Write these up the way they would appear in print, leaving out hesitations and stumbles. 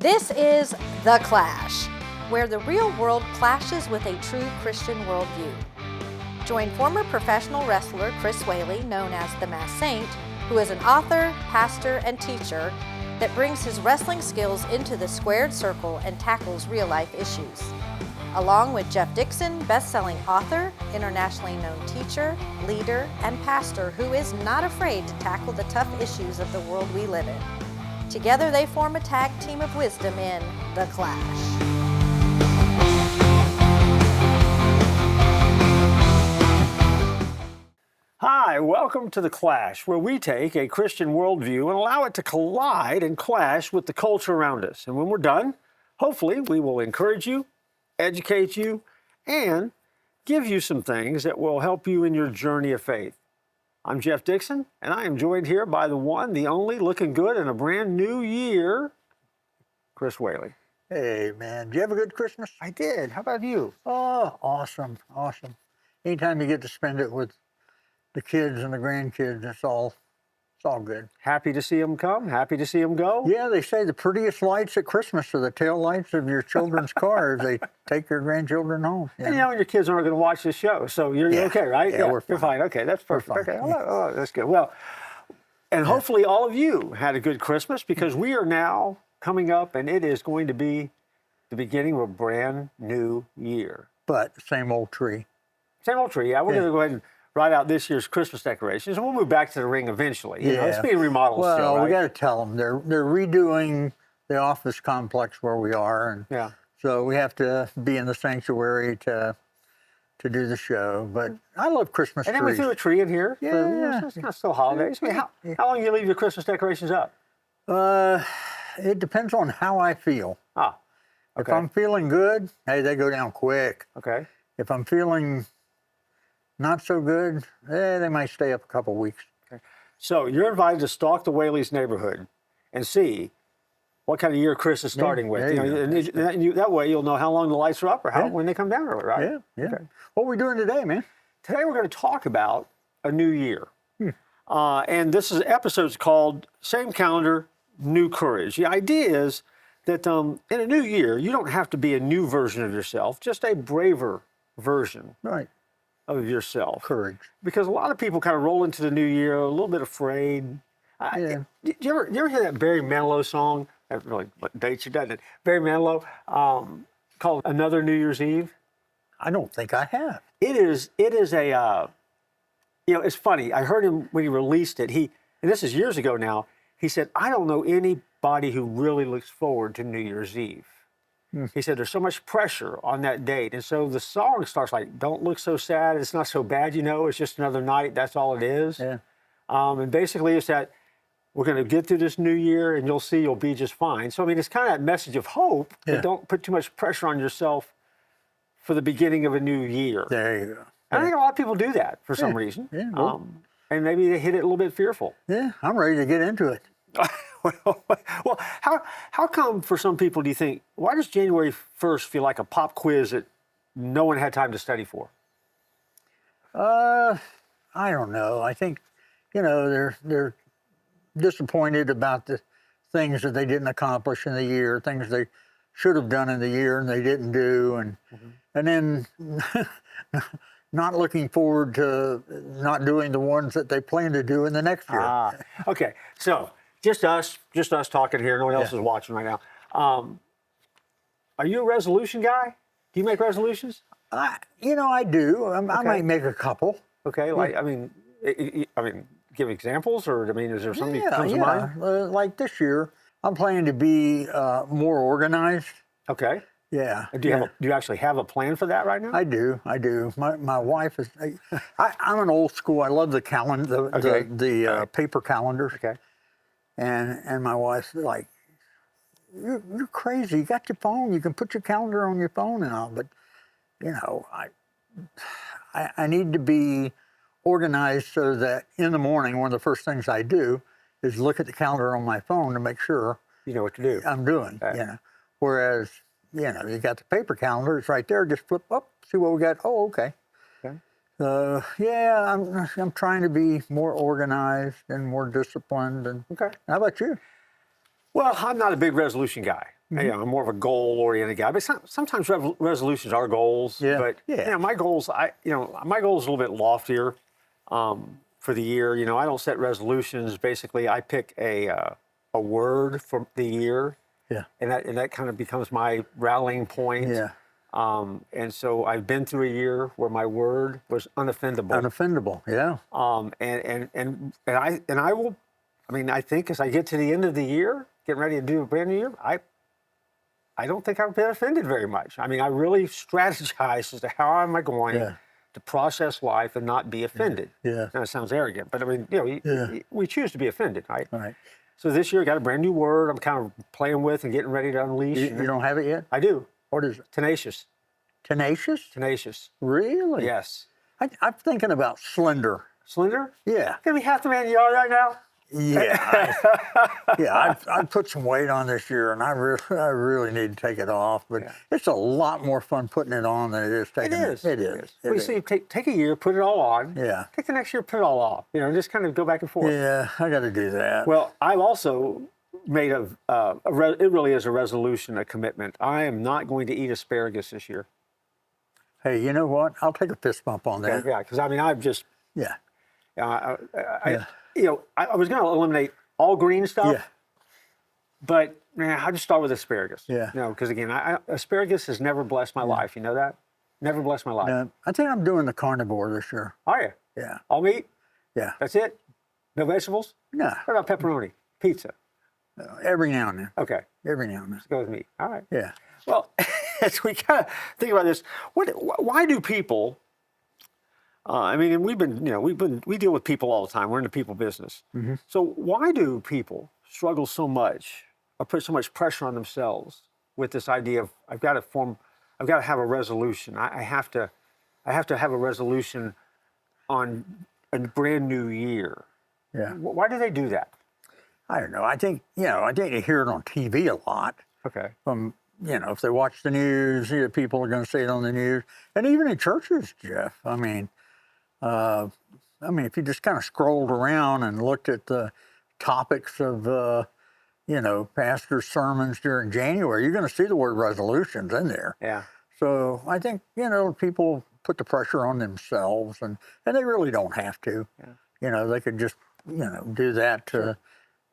This is The Clash, where the real world clashes with a true Christian worldview. Join former professional wrestler Chris Whaley, known as the Masked Saint, who is an author, pastor, and teacher that brings his wrestling skills into the squared circle and tackles real-life issues. Along with Jeff Dixon, best-selling author, internationally known teacher, leader, and pastor who is not afraid to tackle the tough issues of the world we live in. Together they form a tag team of wisdom in The Clash. Hi, welcome to The Clash, where we take a Christian worldview and allow it to collide and clash with the culture around us. And when we're done, hopefully we will encourage you, educate you, and give you some things that will help you in your journey of faith. I'm Jeff Dixon, and I am joined here by the one, the only, looking good in a brand new year, Chris Whaley. Hey, man. Did you have a good Christmas? I did. How about you? Oh, awesome. Awesome. Anytime you get to spend it with the kids and the grandkids, it's all good. Happy to see them come? Happy to see them go? Yeah, they say the prettiest lights at Christmas are the tail lights of your children's cars. They take your grandchildren home. And you know, your kids aren't going to watch this show, so you're okay, right? Yeah, we're fine. You're fine. Okay, that's perfect. Fine. Okay, oh, that's good. Well, and hopefully all of you had a good Christmas, because we are now coming up, and it is going to be the beginning of a brand new year. But same old tree. Same old tree, yeah. We're going to go ahead and write out this year's Christmas decorations, and we'll move back to the ring eventually. You know, it's being remodeled well, still, right? we got to tell them they're redoing the office complex where we are, and so we have to be in the sanctuary to do the show. But I love Christmas trees. And then we threw a tree in here. Yeah, it's not still holidays. I mean, how long do you leave your Christmas decorations up? It depends on how I feel. Okay. If I'm feeling good, hey, they go down quick. Okay. If I'm feeling not so good, they might stay up a couple weeks. Okay. So you're invited to stalk the Whaley's neighborhood and see what kind of year Chris is starting with. That way you'll know how long the lights are up or when they come down early, right? Yeah. Okay. What are we doing today, man? Today we're going to talk about a new year. And this is episode's called Same Calendar, New Courage. The idea is that in a new year, you don't have to be a new version of yourself, just a braver version of yourself. Courage. Because a lot of people kind of roll into the new year a little bit afraid. Did you ever hear that Barry Manilow song? That really dates you, doesn't it? Barry Manilow, called Another New Year's Eve. I don't think I have. It is a, it's funny. I heard him when he released it. And this is years ago now, he said, I don't know anybody who really looks forward to New Year's Eve. He said there's so much pressure on that date. And so the song starts like, don't look so sad. It's not so bad, it's just another night. That's all it is. Yeah. And basically it's that we're going to get through this new year and you'll see you'll be just fine. So, I mean, it's kind of that message of hope, but don't put too much pressure on yourself for the beginning of a new year. There you go. I think a lot of people do that for some reason. Yeah, well, and maybe they hit it a little bit fearful. Yeah, I'm ready to get into it. Well, how come for some people do you think, why does January 1st feel like a pop quiz that no one had time to study for? I don't know. I think, they're disappointed about the things that they didn't accomplish in the year, things they should have done in the year and they didn't do, and then not looking forward to not doing the ones that they plan to do in the next year. Okay, so just us talking here. No one else is watching right now. Are you a resolution guy? Do you make resolutions? I do. I might make a couple. Okay, give examples, or is there something that comes to mind? Like this year, I'm planning to be more organized. Okay. Yeah. Do you actually have a plan for that right now? I do. My wife is. I'm an old school. I love the calendar, the paper calendars. Okay. And my wife's like, you're crazy. You got your phone. You can put your calendar on your phone and all. But I need to be organized so that in the morning, one of the first things I do is look at the calendar on my phone to make sure you know what to do. I'm doing. Whereas you got the paper calendar. It's right there. Just flip up, see what we got. Oh, okay. I'm trying to be more organized and more disciplined. And okay. How about you? Well, I'm not a big resolution guy. You know, I'm more of a goal-oriented guy, but sometimes resolutions are goals. Yeah. But Yeah. you know, my goals, my goal is a little bit loftier for the year. You know, I don't set resolutions. Basically, I pick a word for the year, Yeah. and that kind of becomes my rallying point. Yeah. And so I've been through a year where my word was unoffendable. Unoffendable. Yeah. And I will. I mean, I think as I get to the end of the year, getting ready to do a brand new year, I don't think I've been offended very much. I mean, I really strategize as to how am I going to process life and not be offended. Yeah. Now, it sounds arrogant, but I mean, you know, we choose to be offended, right? Right. So this year, I got a brand new word I'm kind of playing with and getting ready to unleash. You don't have it yet? I do. What is it? Tenacious. Tenacious? Tenacious. Really? Yes. I'm thinking about slender. Slender? Yeah. Gonna be half the man you are right now? Yeah. I've put some weight on this year, and I really need to take it off. But it's a lot more fun putting it on than it is taking it. It is. Well, you see, take a year, put it all on. Yeah. Take the next year, put it all off. You know, just kind of go back and forth. Yeah, I got to do that. Well, I've also made it really is a resolution, a commitment. I am not going to eat asparagus this year. Hey, you know what? I'll take a fist bump on that. Yeah, because I mean, I've just, Yeah. you know, I was going to eliminate all green stuff. Yeah. But man, I just start with asparagus. Yeah. You know, because again, asparagus has never blessed my life. You know that? Never blessed my life. No, I think I'm doing the carnivore this year. Are you? Yeah. All meat? Yeah. That's it? No vegetables? No. What about pepperoni? Pizza? Every now and then. Okay. Every now and then. Let's go with meat. All right. Yeah. Well, as we kind of think about this, why do people? I mean, we deal with people all the time. We're in the people business. Mm-hmm. So why do people struggle so much or put so much pressure on themselves with this idea of I've got to have a resolution. I have to have a resolution on a brand new year. Yeah. Why do they do that? I don't know. I think you hear it on TV a lot. Okay. From if they watch the news, people are going to say it on the news, and even in churches, Jeff. I mean, if you just kind of scrolled around and looked at the topics of, pastors' sermons during January, you're going to see the word resolutions in there. Yeah. So I think, people put the pressure on themselves, and they really don't have to. Yeah. They could just, do that to,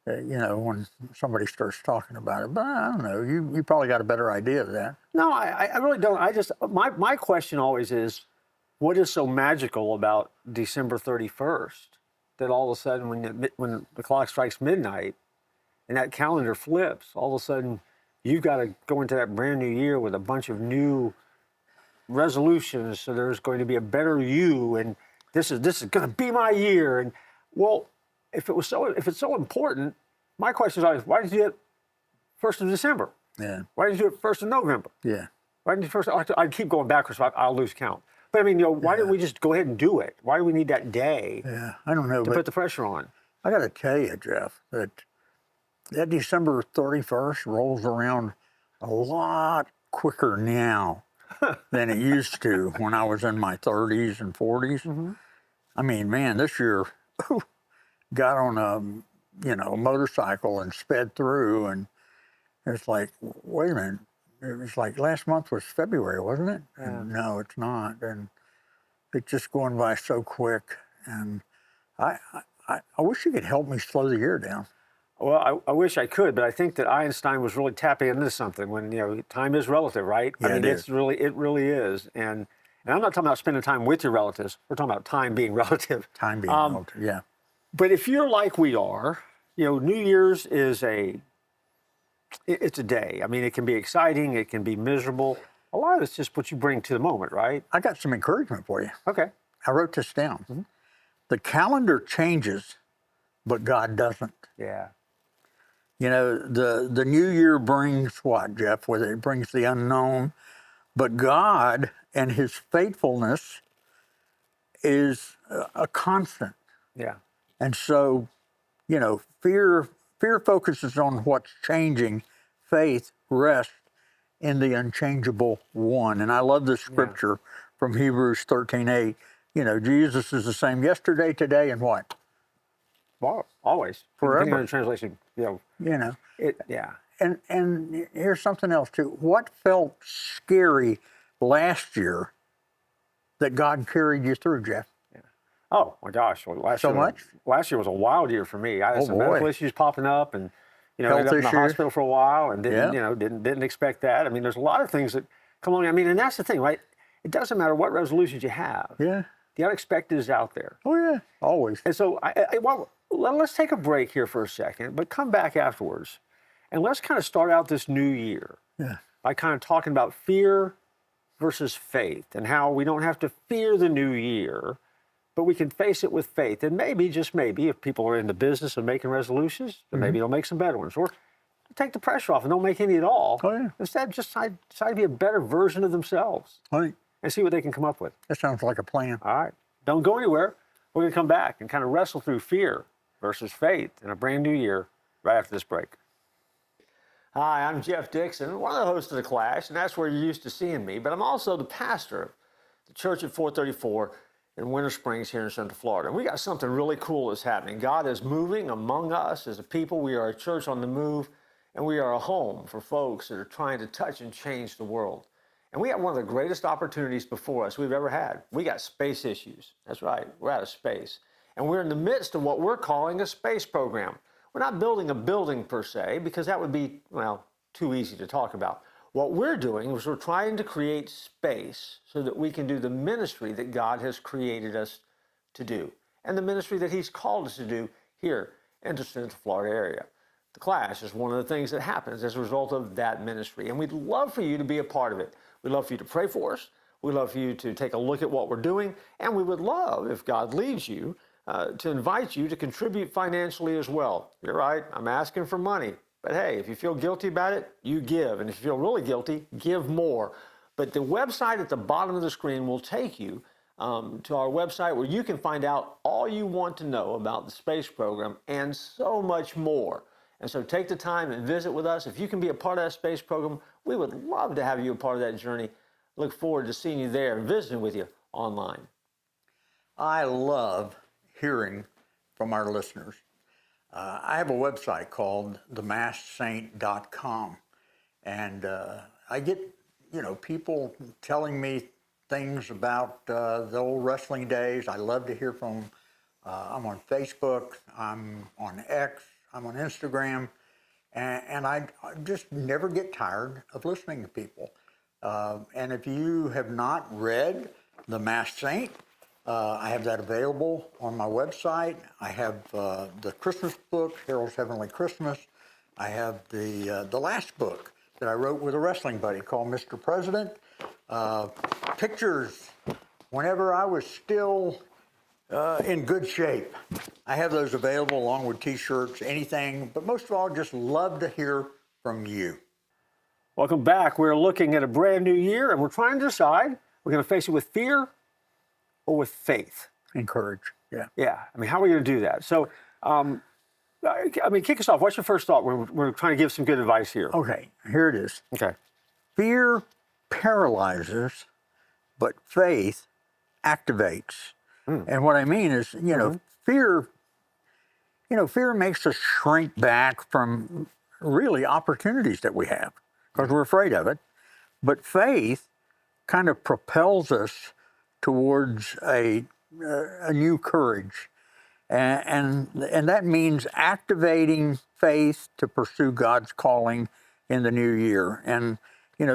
when somebody starts talking about it. But I don't know. You probably got a better idea of that. No, I really don't. I just, my question always is, what is so magical about December 31st that all of a sudden when the clock strikes midnight and that calendar flips, all of a sudden you've got to go into that brand new year with a bunch of new resolutions. So there's going to be a better you, and this is going to be my year. And well, if it's so important, my question is always, why did you do it 1st of December? Yeah. Why did you do it 1st of November? Yeah. Why didn't you first? I keep going backwards, so I'll lose count. But I mean, why didn't we just go ahead and do it? Why do we need that day? Yeah, I don't know. To put the pressure on. I got to tell you, Jeff, that December 31st rolls around a lot quicker now than it used to when I was in my 30s and 40s. Mm-hmm. I mean, man, this year got on a motorcycle and sped through, and it's like, wait a minute. It was like last month was February, wasn't it? Yeah. And no, it's not. And it's just going by so quick. And I wish you could help me slow the year down. Well, I wish I could, but I think that Einstein was really tapping into something when, time is relative, right? Yeah, I mean, it really is. And I'm not talking about spending time with your relatives. We're talking about time being relative. Time being relative, yeah. But if you're like we are, New Year's is it's a day. I mean, it can be exciting. It can be miserable. A lot of it's just what you bring to the moment, right? I got some encouragement for you. Okay. I wrote this down. Mm-hmm. The calendar changes, but God doesn't. Yeah. The new year brings what, Jeff? With it brings the unknown, but God and His faithfulness is a constant. Yeah. And so, fear focuses on what's changing. Faith rests in the unchangeable one. And I love this scripture from Hebrews 13:8. Jesus is the same yesterday, today, and what? Well, always. Forever. Depending on the translation, Yeah. And here's something else too. What felt scary last year that God carried you through, Jeff? Oh my gosh! Well, last year was a wild year for me. I had some medical issues popping up, and ended up in the hospital for a while, and didn't expect that. I mean, there's a lot of things that come along. I mean, and that's the thing, right? It doesn't matter what resolutions you have. Yeah. The unexpected is out there. Oh yeah, always. And so, let's take a break here for a second, but come back afterwards, and let's kind of start out this new year by kind of talking about fear versus faith, and how we don't have to fear the new year, but we can face it with faith. And maybe, just maybe, if people are in the business of making resolutions, then maybe they'll make some better ones. Or take the pressure off and don't make any at all. Oh, yeah. Instead, just decide to be a better version of themselves. Right. And see what they can come up with. That sounds like a plan. All right. Don't go anywhere. We're going to come back and kind of wrestle through fear versus faith in a brand new year right after this break. Hi, I'm Jeff Dixon, one of the hosts of The Clash, and that's where you're used to seeing me. But I'm also the pastor of the church at 434 in Winter Springs here in Central Florida. And we got something really cool that's happening. God is moving among us as a people. We are a church on the move, and we are a home for folks that are trying to touch and change the world. And we have one of the greatest opportunities before us we've ever had. We got space issues. That's right, we're out of space. And we're in the midst of what we're calling a space program. We're not building a building per se, because that would be, well, too easy to talk about. What we're doing is we're trying to create space so that we can do the ministry that God has created us to do, and the ministry that He's called us to do here in the Central Florida area. The Clash is one of the things that happens as a result of that ministry, and we'd love for you to be a part of it. We'd love for you to pray for us. We'd love for you to take a look at what we're doing, and we would love, if God leads you, to invite you to contribute financially as well. You're right, I'm asking for money. But hey, if you feel guilty about it, you give. And if you feel really guilty, give more. But the website at the bottom of the screen will take you to our website, where you can find out all you want to know about the space program and so much more. And so take the time and visit with us. If you can be a part of that space program, we would love to have you a part of that journey. Look forward to seeing you there and visiting with you online. I love hearing from our listeners. I have a website called themasksaint.com, and I get, people telling me things about the old wrestling days. I love to hear from them. I'm on Facebook, I'm on X, I'm on Instagram, and I just never get tired of listening to people. And if you have not read The Masked Saint, I have that available on my website. I have the Christmas book, Harold's Heavenly Christmas. I have the last book that I wrote with a wrestling buddy called Mr. President. Pictures whenever I was still in good shape. I have those available along with T-shirts, anything. But most of all, just love to hear from you. Welcome back. We're looking at a brand new year, and we're trying to decide, we're going to face it with fear or with faith. Encourage, yeah. Yeah, I mean, how are we going to do that? So, kick us off. What's your first thought? We're trying to give some good advice here. Okay, here it is. Okay. Fear paralyzes, but faith activates. And what I mean is, fear makes us shrink back from really opportunities that we have because we're afraid of it. But faith kind of propels us towards a new courage. And that means activating faith to pursue God's calling in the new year. And 2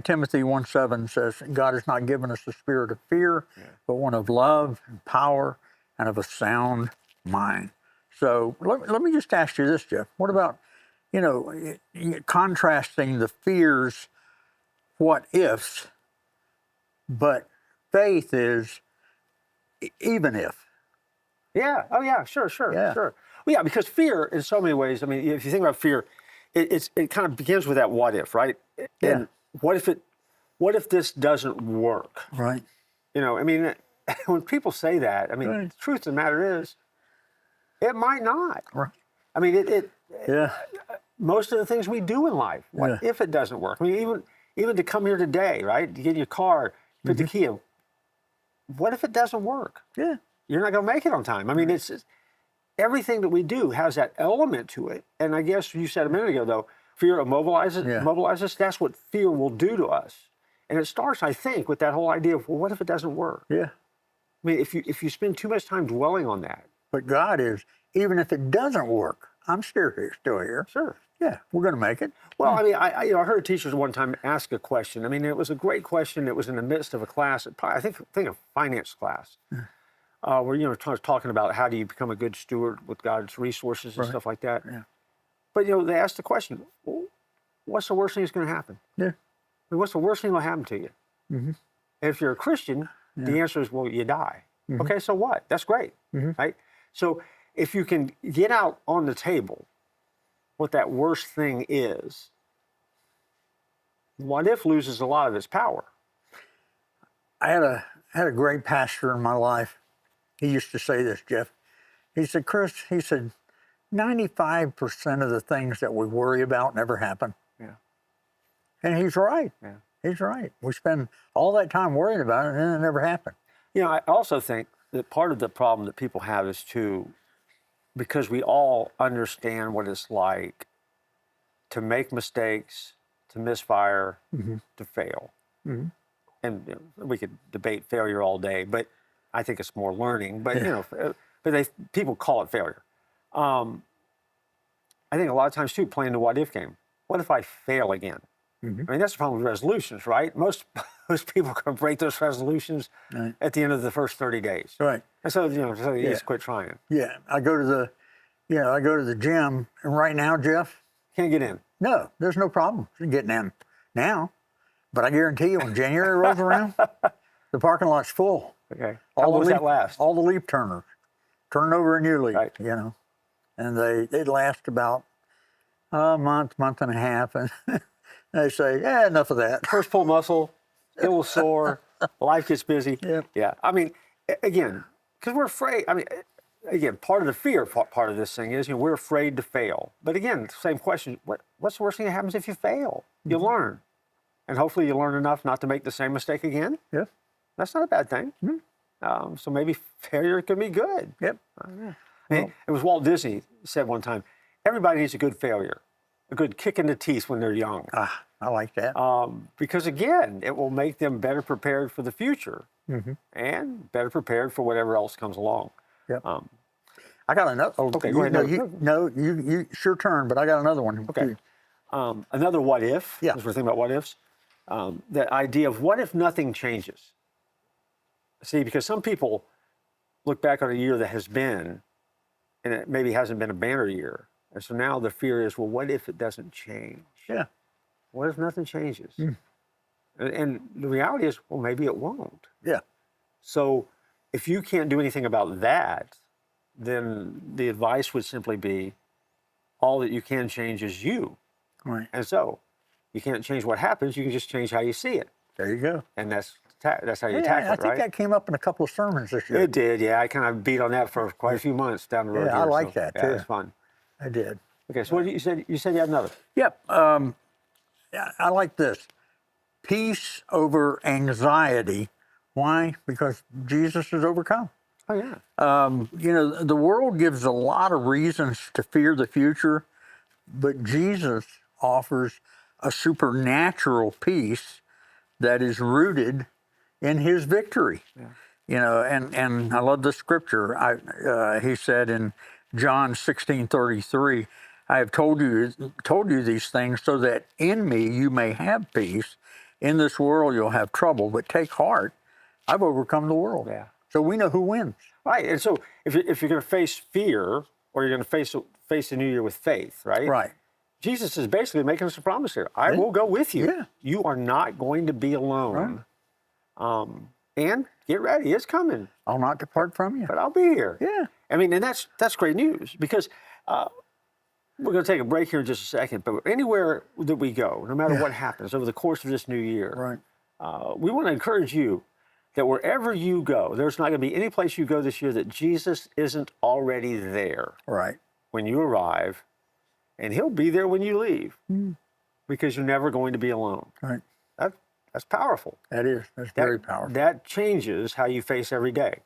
Timothy 1:7 says, God has not given us the spirit of fear, but one of love and power and of a sound mind. So let me just ask you this, Jeff. What about, contrasting the fears, what ifs, but faith is even if. Yeah. Oh, yeah. Sure. Yeah. Well, yeah, because fear, in so many ways, I mean, if you think about fear, it kind of begins with that what if, right? And what if this doesn't work? Right. When people say that, the truth of the matter is, it might not. Right. I mean, most of the things we do in life, what if it doesn't work? I mean, even to come here today, right? To get in your car, put the key in. What if it doesn't work? Yeah. You're not going to make it on time. I mean, it's everything that we do has that element to it. And I guess you said a minute ago, though, Fear immobilizes, Yeah. immobilizes us. That's what fear will do to us. And it starts, I think, with that whole idea of, well, what if it doesn't work? Yeah. I mean, if you spend too much time dwelling on that. But God is, even if it doesn't work, I'm still here. Sure. Yeah, we're going to make it. Well, I mean, I heard a teacher one time ask a question. I mean, it was a great question. It was in the midst of a class, I think a finance class, where, you know, talking about how do you become a good steward with God's resources and Right. stuff like that. Yeah. But, you know, they asked the question, well, what's the worst thing that's going to happen? Yeah. I mean, what's the worst thing that will happen to you? Mm-hmm. And if you're a Christian, the answer is, well, you die. Mm-hmm. Okay, so what? That's great, right? So if you can get out on the table what that worst thing is, what if loses a lot of its power? I had a great pastor in my life. He used to say this, Jeff. He said, Chris, he said, 95% of the things that we worry about never happen. Yeah. And he's right. Yeah. He's right. We spend all that time worrying about it, and then it never happened. You know, I also think that part of the problem that people have is too, because we all understand what it's like to make mistakes, to misfire, to fail. Mm-hmm. And you know, we could debate failure all day, but I think it's more learning. But you know, but people call it failure. I think a lot of times too, playing the what if game. What if I fail again? Mm-hmm. I mean, that's the problem with resolutions, right? Most people can break those resolutions Right. at the end of the first 30 days. Right. And so, you know, so you Yeah. just quit trying. Yeah. I go to the gym, and right now, Jeff, Can't get in. no, there's no problem getting in now. But I guarantee you, when January rolls around, the parking lot's full. Okay. How long does that last? All the leaf turners turn over a new leaf, Right. you know, and they last about a month and a half, and they say, yeah, enough of that. First pull muscle, it will sore, life gets busy. Yep. Yeah. I mean, again, because we're afraid. I mean, again, part of the fear part of this thing is, you know, we're afraid to fail. But again, same question, what's the worst thing that happens if you fail? You learn. And hopefully you learn enough not to make the same mistake again. Yep. That's not a bad thing. So maybe failure can be good. Yep. I mean, it was Walt Disney said one time, everybody needs a good failure, a good kick in the teeth when they're young. Ah, I like that. Because again, it will make them better prepared for the future and better prepared for whatever else comes along. Yep. I got another. Oh, Okay, go ahead. You it's your turn, but I got another one. Okay. Too. Another what if, Yeah. as we're thinking about what ifs, that idea of what if nothing changes? See, because some people look back on a year that has been, and it maybe hasn't been a banner year. And so now the fear is, well, what if it doesn't change? Yeah. What if nothing changes? And the reality is, well, maybe it won't. Yeah. So if you can't do anything about that, then the advice would simply be, all that you can change is you. Right. And so you can't change what happens, you can just change how you see it. There you go. And that's how you Yeah, tackle I it, think right? that came up in a couple of sermons this year. It did, yeah. I kind of beat on that for quite a few months down the road. Yeah, I here, like so, that, yeah, too. it's fun. I did. Okay, so what you said you had another. Yep. Yeah, I like this. Peace over anxiety. Why? Because Jesus has overcome. Oh yeah. You know, the world gives a lot of reasons to fear the future, but Jesus offers a supernatural peace that is rooted in his victory. Yeah. You know, and I love the scripture. He said in John 16:33, I have told you these things so that in me you may have peace. In this world you'll have trouble, but take heart. I've overcome the world. Yeah. So we know who wins. Right. And so if you're going to face fear, or you're going to face the new year with faith, right? Right. Jesus is basically making us a promise here. I will go with you. Yeah. You are not going to be alone. And get ready, it's coming. I'll not depart from you. But I'll be here. Yeah. I mean, and that's great news, because we're going to take a break here in just a second. But anywhere that we go, no matter what happens over the course of this new year, Right. we want to encourage you that wherever you go, there's not going to be any place you go this year that Jesus isn't already there Right. when you arrive, and he'll be there when you leave, because you're never going to be alone. Right. That's powerful. That is. That's very powerful. That changes how you face every day.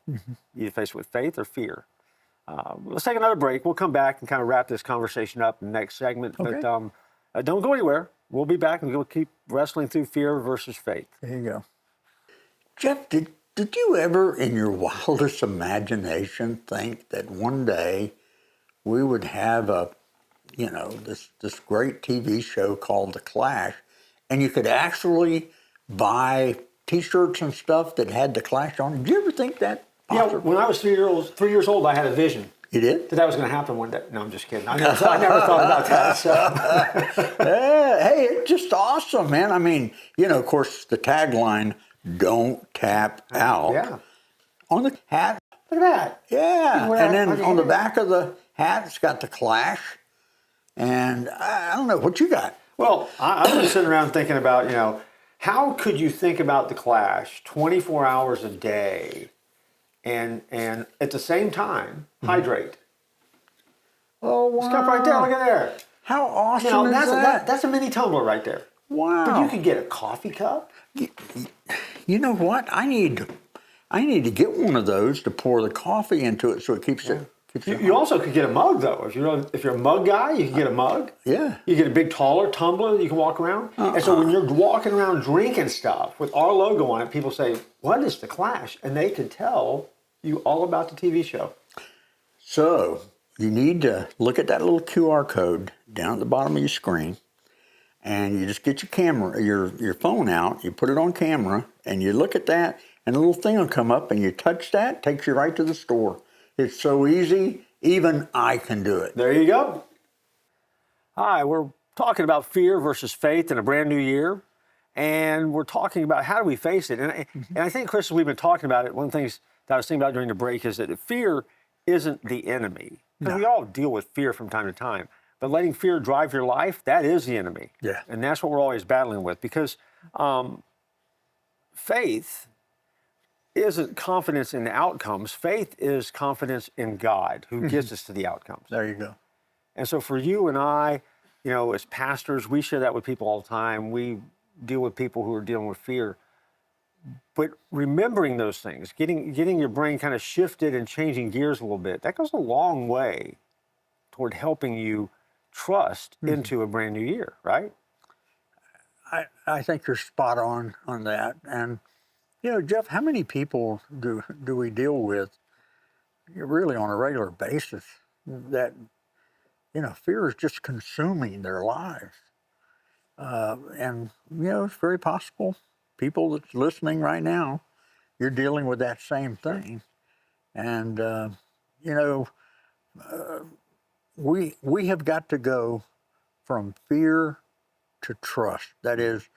You face it with faith or fear. Let's take another break. We'll come back and kind of wrap this conversation up in the next segment. Okay. But Don't go anywhere. We'll be back and we'll keep wrestling through fear versus faith. There you go. Jeff, did you ever in your wildest imagination think that one day we would have this great TV show called The Clash, and you could actually buy T-shirts and stuff that had The Clash on it? Did you ever think that possible? Yeah, when I was 3 years old, I had a vision. You did? That was going to happen one day. No, I'm just kidding. I never thought about that. So. Hey, it's just awesome, man. I mean, of course, the tagline, "Don't tap out." Yeah. On the hat. Look at that. Yeah. And then on the back of the hat, it's got The Clash. And I don't know, what you got? Well, I've been sitting around thinking about, how could you think about The Clash 24 hours a day and at the same time hydrate? Oh, wow. This cup right there, look at there. How awesome is that? That's a mini tumbler right there. Wow. But you could get a coffee cup. You know what? I need to get one of those to pour the coffee into it so it keeps it. You also could get a mug though. If you're a mug guy, you can get a mug. Yeah. You get a big taller tumbler that you can walk around. And so when you're walking around drinking stuff with our logo on it, people say, "What is The Clash?" And they can tell you all about the TV show. So you need to look at that little QR code down at the bottom of your screen, and you just get your camera, your phone out, you put it on camera, and you look at that, and a little thing will come up, and you touch that, takes you right to the store. It's so easy, even I can do it. There you go. Hi, we're talking about fear versus faith in a brand new year, and we're talking about how do we face it. And I think, Chris, we've been talking about it. One of the things that I was thinking about during the break is that fear isn't the enemy. Because we all deal with fear from time to time. But letting fear drive your life, that is the enemy. Yeah. And that's what we're always battling with. Because faith isn't confidence in the outcomes. Faith is confidence in God, who gets us to the outcomes. There you go. And so for you and I, as pastors, we share that with people all the time. We deal with people who are dealing with fear. But remembering those things, getting your brain kind of shifted and changing gears a little bit, that goes a long way toward helping you trust into a brand new year, right? I think you're spot on that. And, Jeff, how many people do we deal with really on a regular basis that, fear is just consuming their lives? And, it's very possible people that's listening right now, you're dealing with that same thing. And, we have got to go from fear to trust. That is,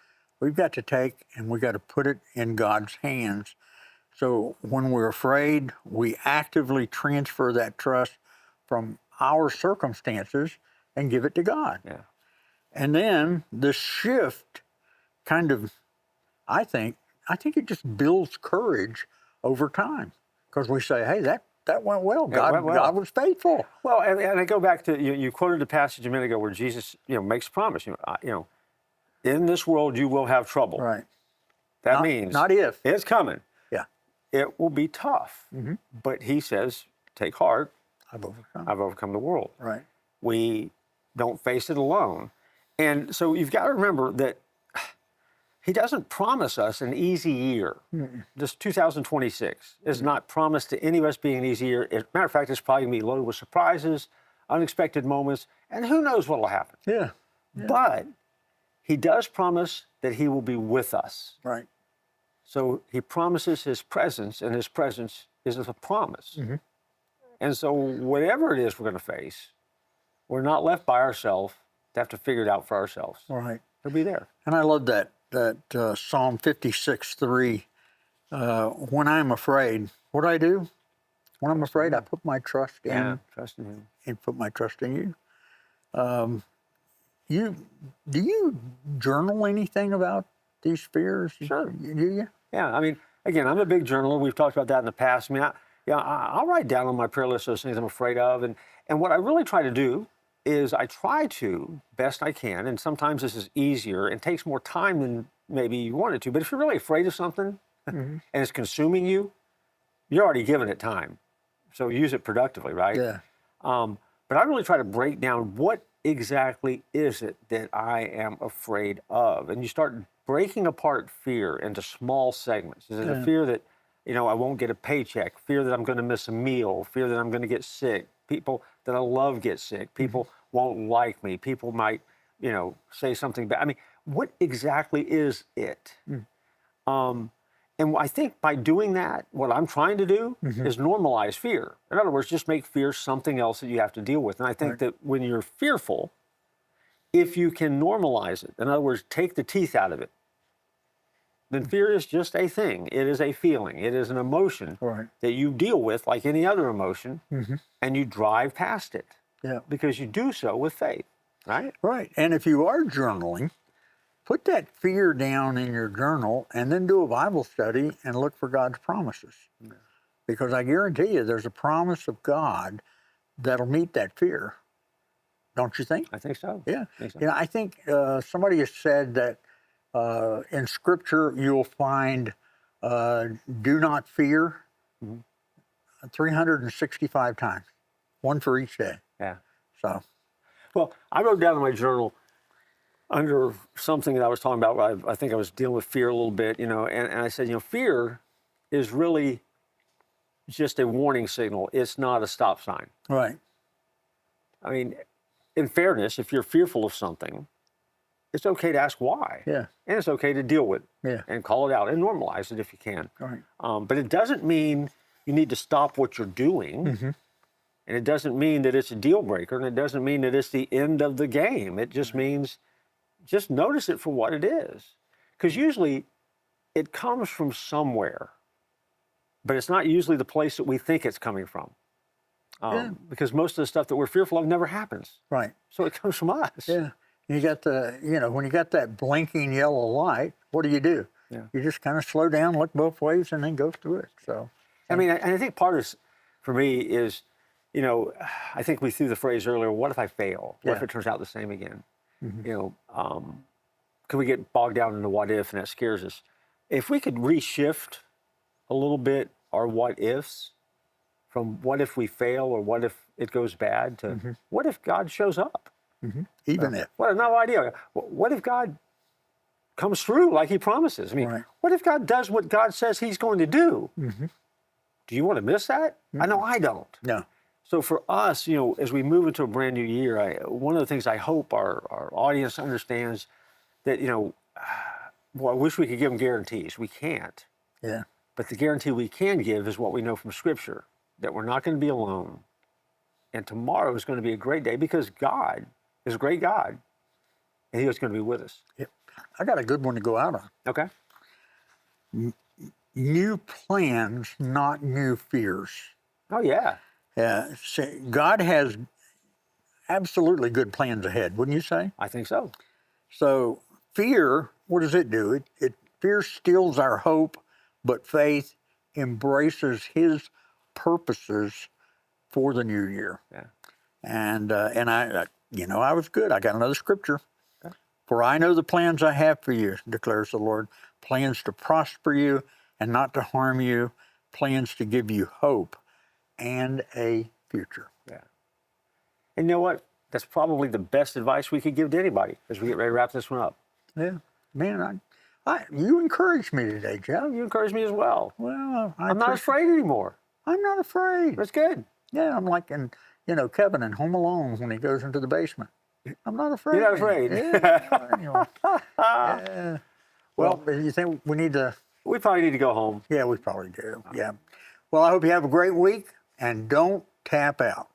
we've got to take and we've got to put it in God's hands. So when we're afraid, we actively transfer that trust from our circumstances and give it to God. Yeah. And then the shift kind of, I think it just builds courage over time, because we say, hey, that went well. God was faithful. Well, and I go back to, you quoted a passage a minute ago where Jesus, makes a promise, in this world you will have trouble. Right. That means not if. It's coming. Yeah. It will be tough. Mm-hmm. But he says, take heart. I've overcome the world. Right. We don't face it alone. And so you've got to remember that he doesn't promise us an easy year. This 2026 is not promised to any of us being an easy year. As a matter of fact, it's probably going to be loaded with surprises, unexpected moments, and who knows what will happen. Yeah. But he does promise that he will be with us. Right. So he promises his presence, and his presence is a promise. Mm-hmm. And so whatever it is we're going to face, we're not left by ourselves to have to figure it out for ourselves. Right. He'll be there. And I love that Psalm 56:3. When I'm afraid, what do? When I'm afraid, I put my trust in. Trust in him. And put my trust in you. Do you journal anything about these fears? Sure. Do you? Yeah. I mean, again, I'm a big journaler. We've talked about that in the past. I mean, I'll write down on my prayer list those things I'm afraid of, and what I really try to do is I try to, best I can, and sometimes this is easier and takes more time than maybe you want it to, but if you're really afraid of something and it's consuming you, you're already giving it time. So use it productively, right? Yeah. But I really try to break down what exactly is it that I am afraid of? And you start breaking apart fear into small segments. Is it a fear that, I won't get a paycheck, fear that I'm going to miss a meal, fear that I'm going to get sick, people that I love get sick, people won't like me, people might, say something bad. I mean, what exactly is it? And I think by doing that, what I'm trying to do is normalize fear. In other words, just make fear something else that you have to deal with. And I think that when you're fearful, if you can normalize it, in other words, take the teeth out of it, then fear is just a thing. It is a feeling. It is an emotion that you deal with like any other emotion, and you drive past it. Yeah. Because you do so with faith, right? Right. And if you are journaling, put that fear down in your journal and then do a Bible study and look for God's promises. Yeah. Because I guarantee you there's a promise of God that'll meet that fear. Don't you think? I think so. Yeah. I think so. I think somebody has said that in Scripture you'll find do not fear 365 times, one for each day. Yeah. So. Well, I wrote down in my journal under something that I was talking about, I think I was dealing with fear a little bit, and I said, fear is really just a warning signal. It's not a stop sign. Right. I mean, in fairness, if you're fearful of something, it's okay to ask why. Yeah. And it's okay to deal with it. Yeah. And call it out and normalize it if you can. Right. But it doesn't mean you need to stop what you're doing. And it doesn't mean that it's a deal breaker. And it doesn't mean that it's the end of the game. It just means just notice it for what it is. Because usually it comes from somewhere, but it's not usually the place that we think it's coming from. Because most of the stuff that we're fearful of never happens. Right. So it comes from us. Yeah. You got when you got that blinking yellow light, what do? Yeah. You just kind of slow down, look both ways, and then go through it. So, I mean, I think part of this, for me, is, I think we threw the phrase earlier, what if I fail? What if it turns out the same again? Could we get bogged down in the what if, and that scares us? If we could reshift a little bit our what ifs from what if we fail or what if it goes bad to what if God shows up? Even if. What another idea. What if God comes through like he promises? I mean, what if God does what God says he's going to do? Do you want to miss that? I know I don't. No. So for us, as we move into a brand new year, one of the things I hope our audience understands that, well, I wish we could give them guarantees. We can't. Yeah. But the guarantee we can give is what we know from Scripture, that we're not going to be alone. And tomorrow is going to be a great day because God is a great God, and he is going to be with us. Yep. I got a good one to go out on. Okay. New plans, not new fears. Oh, yeah. Yeah. God has absolutely good plans ahead, wouldn't you say? I think so. So fear, what does it do? Fear steals our hope, but faith embraces his purposes for the new year. Yeah. And I was good. I got another scripture. Okay. For I know the plans I have for you, declares the Lord, plans to prosper you and not to harm you, plans to give you hope and a future. Yeah. And you know what? That's probably the best advice we could give to anybody as we get ready to wrap this one up. Yeah. Man, you encouraged me today, Jeff. You encouraged me as well. Well, I'm not afraid anymore. I'm not afraid. That's good. Yeah, I'm like Kevin in Home Alone when he goes into the basement. I'm not afraid. You're not afraid. Yeah. Anyway. Yeah. Well, you think we need to? We probably need to go home. Yeah, we probably do. Yeah. Well, I hope you have a great week and don't tap out.